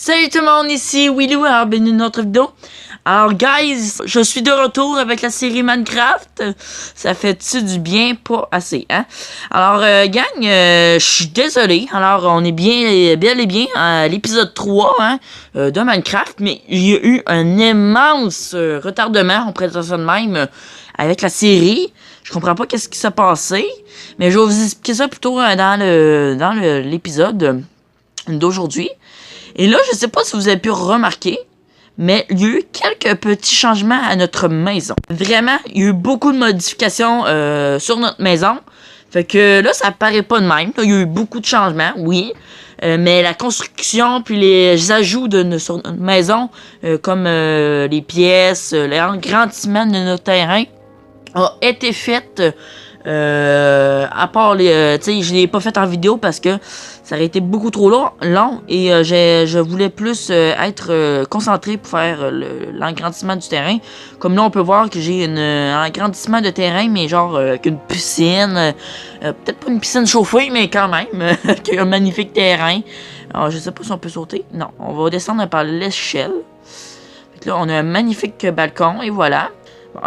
Salut tout le monde, ici Willou, alors bienvenue dans notre vidéo. Alors guys, je suis de retour avec la série Minecraft. Ça fait-tu du bien? Pas assez, hein? Alors gang, je suis désolé. Alors on est bel et bien à l'épisode 3 hein, de Minecraft. Mais il y a eu un immense retardement, on pourrait dire ça de même, avec la série. Je comprends pas qu'est-ce qui s'est passé. Mais je vais vous expliquer ça plutôt dans l'épisode d'aujourd'hui. Et là, je sais pas si vous avez pu remarquer, mais il y a eu quelques petits changements à notre maison. Vraiment, il y a eu beaucoup de modifications sur notre maison. Fait que là, ça paraît pas de même. Là, il y a eu beaucoup de changements, oui. Mais la construction, puis les ajouts sur notre maison, comme les pièces, l'agrandissement de notre terrain, a été fait. À part les... tu sais, je l'ai pas fait en vidéo parce que ça aurait été beaucoup trop long et je voulais plus être concentré pour faire l'agrandissement du terrain. Comme là, on peut voir que j'ai un agrandissement de terrain, mais genre qu'une piscine. Peut-être pas une piscine chauffée, mais quand même. Un magnifique terrain. Alors, je sais pas si on peut sauter. Non, on va descendre par l'échelle. Là, on a un magnifique balcon et voilà.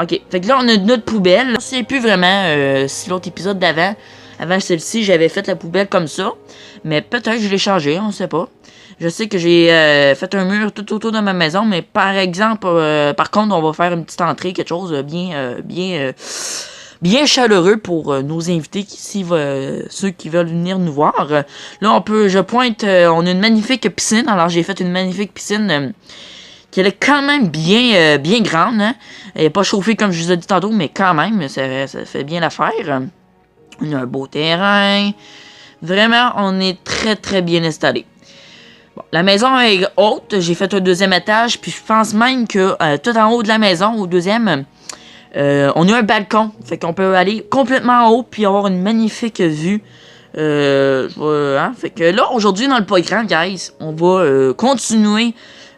Ok, fait que là on a notre poubelle. Je ne sais plus vraiment si l'autre épisode d'avant, avant celle-ci, j'avais fait la poubelle comme ça. Mais peut-être que je l'ai changé, on sait pas. Je sais que j'ai fait un mur tout autour de ma maison, mais par exemple, par contre, on va faire une petite entrée, quelque chose de bien chaleureux pour nos invités, ceux qui veulent venir nous voir. Là, je pointe, on a une magnifique piscine. Alors j'ai fait une magnifique piscine. Qui est quand même bien grande. Hein? Elle n'est pas chauffée comme je vous ai dit tantôt, mais quand même, ça fait bien l'affaire. On a un beau terrain. Vraiment, on est très bien installé. Bon, la maison est haute. J'ai fait un deuxième étage. Puis je pense même que tout en haut de la maison, au deuxième, on a un balcon. Fait qu'on peut aller complètement en haut puis avoir une magnifique vue. Hein? Fait que là, aujourd'hui, dans le programme, guys, on va continuer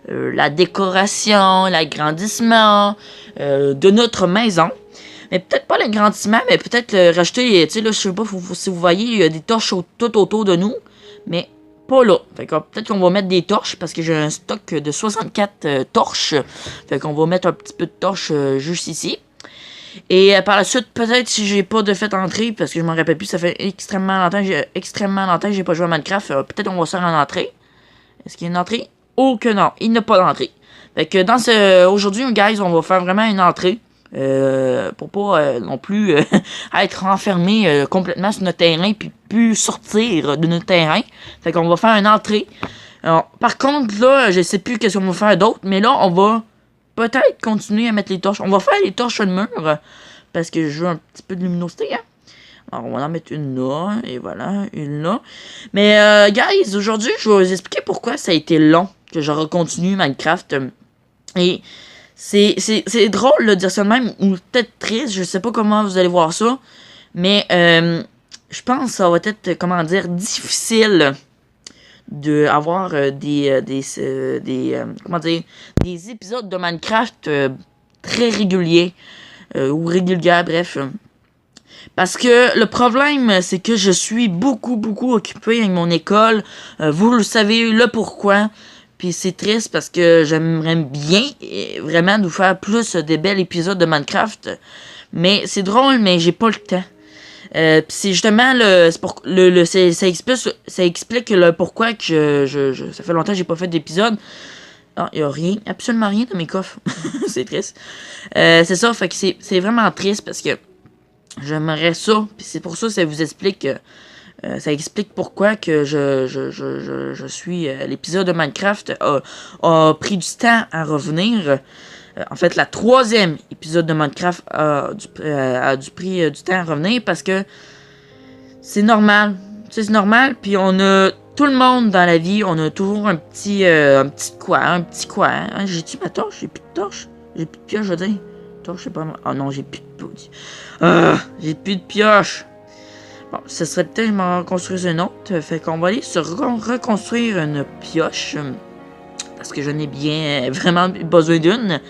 la décoration, l'agrandissement de notre maison. Mais peut-être pas l'agrandissement, mais peut-être rajouter, tu sais, là, je sais pas si vous voyez, il y a des torches tout autour de nous, mais pas là. Fait que peut-être qu'on va mettre des torches, parce que j'ai un stock de 64 torches. Fait qu'on va mettre un petit peu de torches juste ici. Et par la suite, peut-être si j'ai pas de fait entrée, parce que je m'en rappelle plus, ça fait extrêmement longtemps que j'ai pas joué à Minecraft, peut-être on va se faire en entrée. Est-ce qu'il y a une entrée? Oh que non, il n'y a pas d'entrée. Fait que aujourd'hui, guys, on va faire vraiment une entrée. Pour pas non plus être enfermé complètement sur notre terrain puis plus sortir de notre terrain. Fait qu'on va faire une entrée. Alors, par contre, là, je sais plus qu'est-ce qu'on va faire d'autre, mais là, on va peut-être continuer à mettre les torches. On va faire les torches sur le mur parce que je veux un petit peu de luminosité, hein. Alors, on va en mettre une là, et voilà, une là. Mais, guys, aujourd'hui, je vais vous expliquer pourquoi ça a été long que je recontinue Minecraft. Et c'est drôle de dire ça de même, ou peut-être triste, je sais pas comment vous allez voir ça. Mais, je pense que ça va être, comment dire, difficile d'avoir des épisodes de Minecraft très réguliers, ou réguliers, bref. Parce que le problème, c'est que je suis beaucoup occupé avec mon école. Vous le savez, le pourquoi. Puis c'est triste parce que j'aimerais bien vraiment nous faire plus des belles épisodes de Minecraft. Mais c'est drôle, mais j'ai pas le temps. Puis c'est justement ça explique le pourquoi que ça fait longtemps que j'ai pas fait d'épisode. Ah, il y a rien, absolument rien dans mes coffres. C'est triste. C'est ça, fait que c'est vraiment triste parce que j'aimerais ça, puis c'est pour ça que ça vous explique, ça explique pourquoi que je suis, l'épisode de Minecraft a pris du temps à revenir. En fait, la 3e épisode de Minecraft a pris du temps à revenir parce que c'est normal. Tu sais, c'est normal, puis on a tout le monde dans la vie, on a toujours un petit quoi. Hein? J'ai-tu ma torche? J'ai plus de torche? J'ai plus de pioche, je veux dire. Torche, c'est pas mal. Oh non, j'ai plus de pioche. J'ai plus de pioche. Bon, ça serait peut-être que je m'en reconstruise une autre. Fait qu'on va aller se reconstruire une pioche. Parce que j'en ai bien vraiment besoin d'une.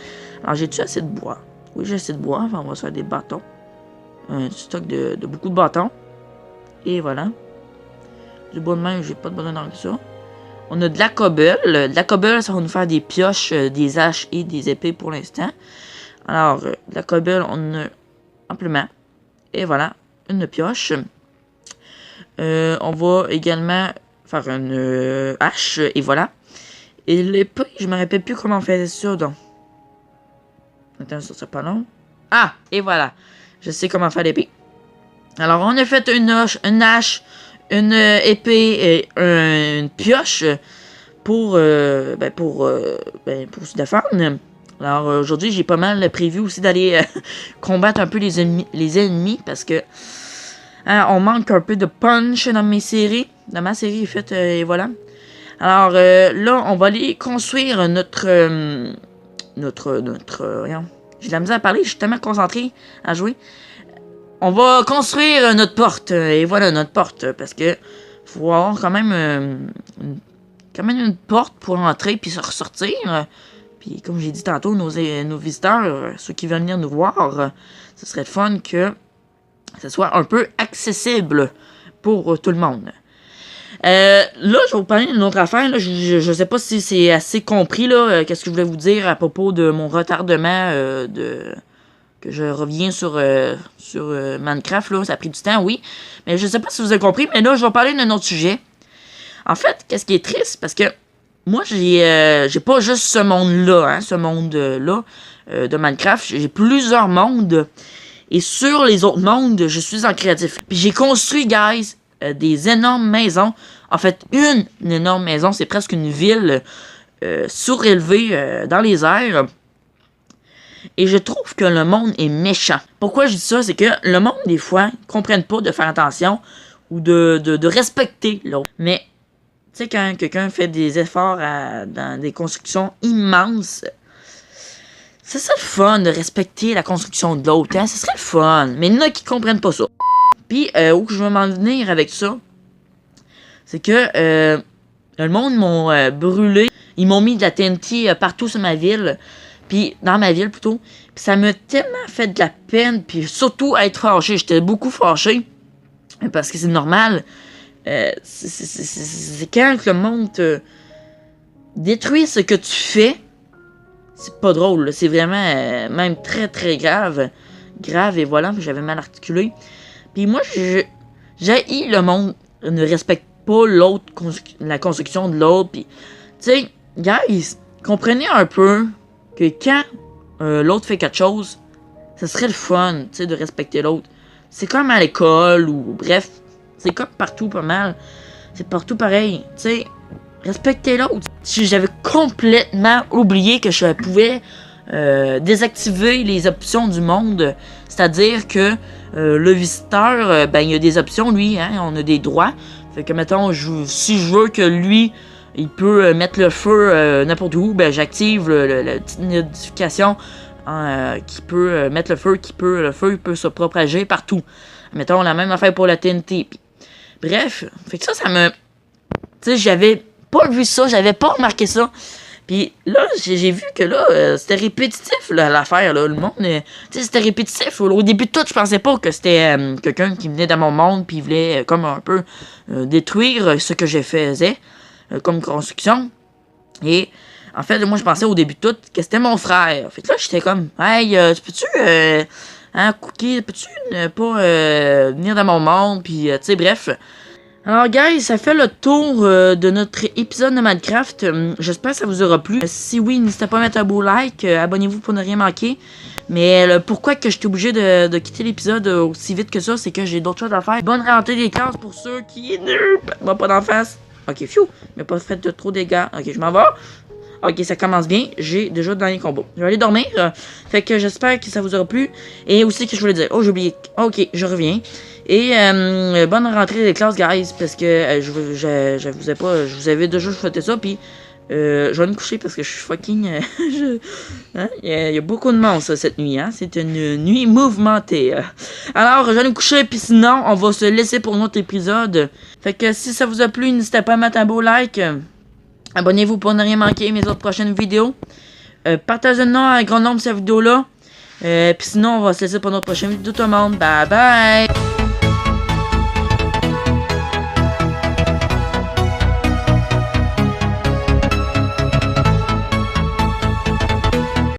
Alors, j'ai-tu assez de bois? Oui, j'ai assez de bois. Enfin, on va se faire des bâtons. Un stock de beaucoup de bâtons. Et voilà. Du bois de main, j'ai pas de besoin d'en ça. On a de la cobble. De la cobble, ça va nous faire des pioches, des haches et des épées pour l'instant. Alors, de la cobble, on a amplement. Et voilà, une pioche. On va également faire une hache, et voilà. Et l'épée, je me rappelle plus comment on faisait ça, donc. Attends, ça sera pas long. Ah, et voilà. Je sais comment faire l'épée. Alors, on a fait une hache, une épée et une pioche pour se défendre. Alors, aujourd'hui, j'ai pas mal prévu aussi d'aller combattre un peu les ennemis parce que on manque un peu de punch dans mes séries. Dans ma série, en fait, et voilà. Alors, là, on va aller construire notre rien. J'ai de la misère à parler, je suis tellement concentré à jouer. On va construire notre porte. Et voilà, notre porte. Parce que faut avoir quand même une porte pour entrer puis se ressortir. Puis comme j'ai dit tantôt, nos visiteurs, ceux qui veulent venir nous voir, ce serait fun que ce soit un peu accessible pour tout le monde. Là, je vais vous parler d'une autre affaire. Là. Je sais pas si c'est assez compris. Qu'est-ce que je voulais vous dire à propos de mon retardement que je reviens sur Minecraft. Là. Ça a pris du temps, oui. Mais je sais pas si vous avez compris. Mais là, je vais parler d'un autre sujet. En fait, qu'est-ce qui est triste? Parce que moi, j'ai pas juste ce monde-là. Hein, ce monde-là de Minecraft. J'ai plusieurs mondes. Et sur les autres mondes, je suis en créatif. Puis j'ai construit, guys, des énormes maisons. En fait, une énorme maison, c'est presque une ville surélevée dans les airs. Et je trouve que le monde est méchant. Pourquoi je dis ça? C'est que le monde, des fois, ne comprennent pas de faire attention ou de respecter l'autre. Mais, tu sais, quand quelqu'un fait des efforts dans des constructions immenses, ça serait le fun de respecter la construction de l'autre. Hein? Ça serait le fun. Mais il y en a qui comprennent pas ça. Puis, où je veux m'en venir avec ça, c'est que le monde m'ont brûlé. Ils m'ont mis de la TNT partout sur ma ville. Puis, dans ma ville plutôt. Puis, ça m'a tellement fait de la peine. Puis, surtout être fâché. J'étais beaucoup fâché. Parce que c'est normal. C'est quand le monde te détruit ce que tu fais. C'est pas drôle. C'est vraiment même très très grave. Grave, et voilà. J'avais mal articulé. Puis moi, j'haïs le monde ne respecte pas l'autre, la construction de l'autre. Puis, tu sais, guys, comprenez un peu que quand l'autre fait quelque chose, ça serait le fun, tu sais, de respecter l'autre. C'est comme à l'école ou bref, c'est comme partout pas mal. C'est partout pareil, tu sais, respectez l'autre. J'avais complètement oublié que je pouvais désactiver les options du monde. C'est-à-dire que le visiteur, ben, il y a des options, lui, hein, on a des droits. Fait que, mettons, si je veux que lui, il peut mettre le feu n'importe où, ben, j'active la petite notification qui peut mettre le feu, le feu peut se propager partout. Mettons, la même affaire pour la TNT. Puis, bref, fait que ça me... Tu sais, j'avais pas vu ça, j'avais pas remarqué ça. Puis là, j'ai vu que là, c'était répétitif, l'affaire, là, le monde, tu sais, c'était répétitif. Au début de tout, je pensais pas que c'était quelqu'un qui venait dans mon monde, puis il voulait comme un peu détruire ce que je faisais comme construction. Et en fait, moi, je pensais au début de tout que c'était mon frère. Fait que là, j'étais comme, hey, peux-tu, Cookie, peux-tu pas venir dans mon monde, puis, tu sais, bref... Alors, guys, ça fait le tour de notre épisode de Minecraft. J'espère que ça vous aura plu. Si oui, n'hésitez pas à mettre un beau like. Abonnez-vous pour ne rien manquer. Mais pourquoi que je suis obligé de quitter l'épisode aussi vite que ça, c'est que j'ai d'autres choses à faire. Bonne rentrée des classes pour ceux qui... Moi, pas d'en face. Ok, fiou. Mais pas fait de trop dégâts. Ok, je m'en vais. Ok, ça commence bien. J'ai déjà le dernier combo. Je vais aller dormir. Fait que j'espère que ça vous aura plu. Et aussi que je voulais dire... Oh, j'ai oublié. Ok, je reviens. Et bonne rentrée des classes, guys, parce que je vous avais déjà souhaité ça, puis je vais me coucher parce que je suis fucking... hein? Il y a beaucoup de monde, ça, cette nuit, hein? C'est une nuit mouvementée. Alors, je vais me coucher, puis sinon, on va se laisser pour notre épisode. Fait que si ça vous a plu, n'hésitez pas à mettre un beau like. Abonnez-vous pour ne rien manquer mes autres prochaines vidéos. Partagez-le à un grand nombre de cette vidéo-là. Puis sinon, on va se laisser pour notre prochaine vidéo, tout le monde. Bye bye!